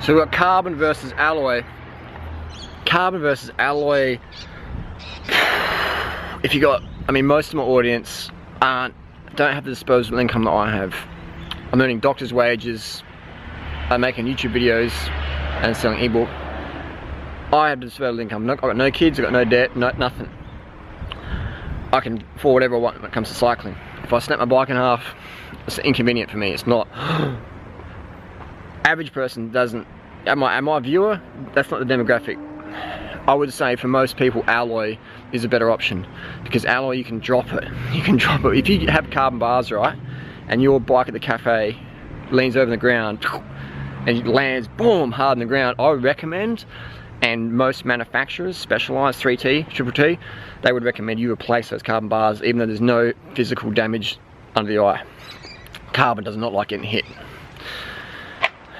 So we've got carbon versus alloy. Carbon versus alloy. If you got, I mean, most of my audience don't have the disposable income that I have. I'm earning doctor's wages, I'm making YouTube videos and selling ebook. I have disposable income. I've got no kids, I've got no debt, nothing. I can afford whatever I want when it comes to cycling. If I snap my bike in half, it's inconvenient for me. It's not. Average person doesn't. Am I a viewer? That's not the demographic. I would say for most people, alloy is a better option, because alloy, you can drop it. You can drop it. If you have carbon bars, right, and your bike at the cafe leans over the ground and it lands, boom, hard on the ground, I would recommend, and most manufacturers, Specialized, 3T, Triple T, they would recommend you replace those carbon bars, even though there's no physical damage under the eye. Carbon does not like getting hit.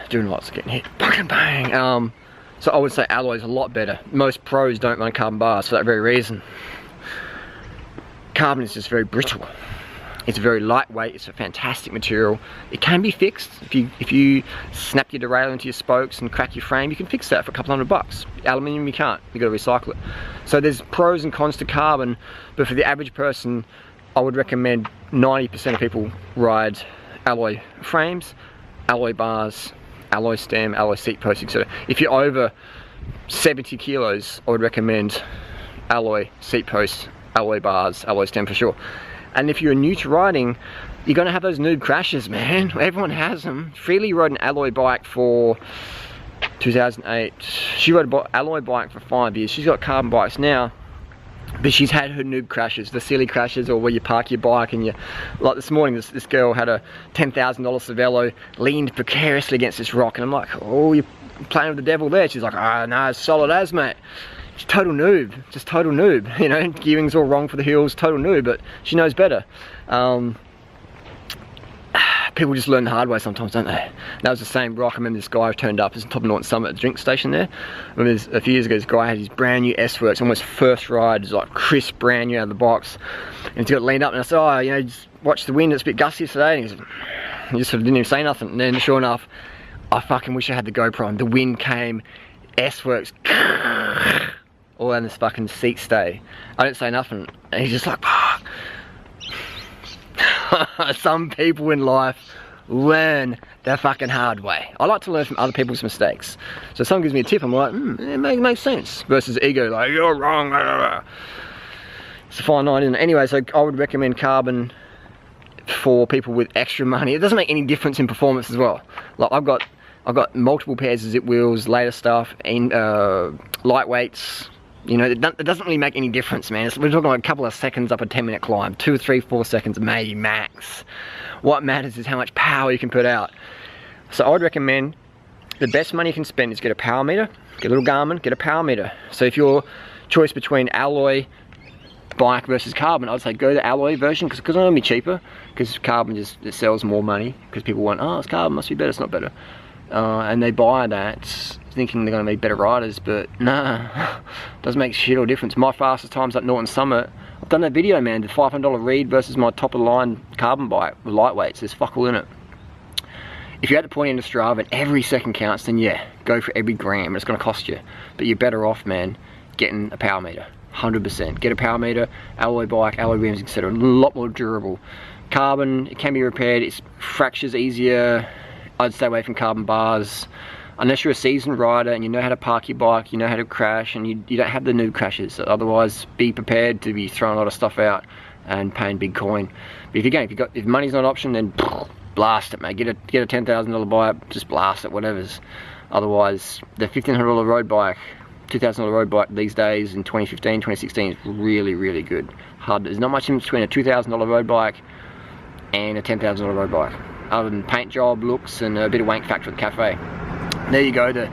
Doing lots of getting hit. Fucking bang. So I would say alloy is a lot better. Most pros don't run carbon bars for that very reason. Carbon is just very brittle. It's very lightweight. It's a fantastic material. It can be fixed. If you snap your derailleur into your spokes and crack your frame, you can fix that for a couple $100. Aluminium, you can't. You got to recycle it. So there's pros and cons to carbon, but for the average person, I would recommend 90% of people ride alloy frames, alloy bars, alloy stem, alloy seat post, etc. If you're over 70 kilos, I would recommend alloy seat post, alloy bars, alloy stem for sure. And if you're new to riding, you're gonna have those noob crashes, man. Everyone has them. Freely rode an alloy bike for 2008. She rode an alloy bike for 5 years. She's got carbon bikes now, but she's had her noob crashes, the silly crashes, or where you park your bike and you, like this morning, this girl had a $10,000 Cervelo, leaned precariously against this rock, and I'm like, oh, you're playing with the devil there. She's like, ah, oh, no, it's solid as, mate. She's total noob, just total noob, you know, gearing's all wrong for the hills, total noob, but she knows better. People just learn the hard way sometimes, don't they? That was the same rock. I remember this guy turned up, it's on top of Norton Summit, the drink station there. I remember a few years ago, this guy had his brand new S-Works, almost first ride, it's like crisp, brand new out of the box. And he got leaned up and I said, oh, you know, just watch the wind, it's a bit gusty today. And he just sort of didn't even say nothing. And then sure enough, I fucking wish I had the GoPro on. The wind came, S-Works, all down this fucking seat stay. I didn't say nothing. And he's just like, fuck. Some people in life learn the fucking hard way. I like to learn from other people's mistakes. So if someone gives me a tip, I'm like, it makes sense. Versus ego, like, you're wrong. It's a fine line, isn't it? Anyway, so I would recommend carbon for people with extra money. It doesn't make any difference in performance as well. Like I've got multiple pairs of zip wheels, later stuff, and lightweights. You know, it doesn't really make any difference, man. We're talking like a couple of seconds up a 10-minute climb. 2, 3, 4 seconds, maybe max. What matters is how much power you can put out. So I would recommend the best money you can spend is get a power meter, get a little Garmin, get a power meter. So if your choice between alloy bike versus carbon, I'd say go the alloy version, because it's going to be cheaper, because carbon just sells more money, because people want, oh, it's carbon, must be better, it's not better. And they buy that thinking they're going to be better riders, but nah, doesn't make shit or difference. My fastest times at Norton Summit, I've done that video, man, the $500 Reed versus my top of the line carbon bike with lightweights. There's fuck all in it. If you're at the point in Strava and every second counts, then yeah, go for every gram. It's going to cost you, but you're better off, man, getting a power meter. 100%. Get a power meter, alloy bike, alloy rims, etc. A lot more durable. Carbon, it can be repaired. It's fractures easier. I'd stay away from carbon bars. Unless you're a seasoned rider and you know how to park your bike, you know how to crash, and you don't have the noob crashes. So otherwise, be prepared to be throwing a lot of stuff out and paying big coin. But if money's not an option, then blast it, mate. Get a $10,000 bike, just blast it, whatever's. Otherwise, the $1,500 road bike, $2,000 road bike these days in 2015, 2016 is really, really good. There's not much difference between a $2,000 road bike and a $10,000 road bike, other than paint job, looks, and a bit of wank factor at the cafe. There you go, the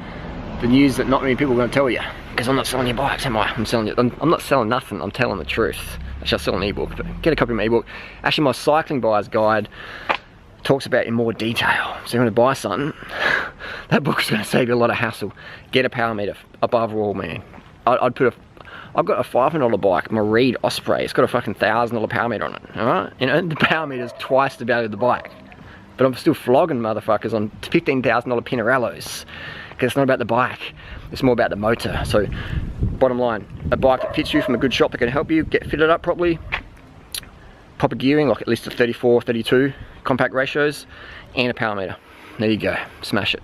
news that not many people are going to tell you, because I'm not selling your bikes, am I? I'm not selling nothing, I'm telling the truth. Actually, I sell an ebook, but get a copy of my ebook. Actually, my cycling buyer's guide talks about it in more detail. So if you want to buy something, that book's going to save you a lot of hassle. Get a power meter, above all, man. I've got a $500 bike, my Reed Osprey. It's got a fucking $1,000 power meter on it, alright? You know, the power meter's twice the value of the bike. But I'm still flogging motherfuckers on $15,000 Pinarellos. Because it's not about the bike, it's more about the motor. So, bottom line, a bike that fits you from a good shop that can help you get fitted up properly. Proper gearing, like at least a 34, 32 compact ratios, and a power meter. There you go, smash it.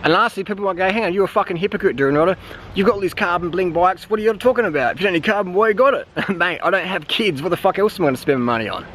And lastly, people might go, hang on, you're a fucking hypocrite, Duranotta. You've got all these carbon bling bikes, what are you talking about? If you don't need carbon, why you got it? Mate, I don't have kids, what the fuck else am I going to spend my money on?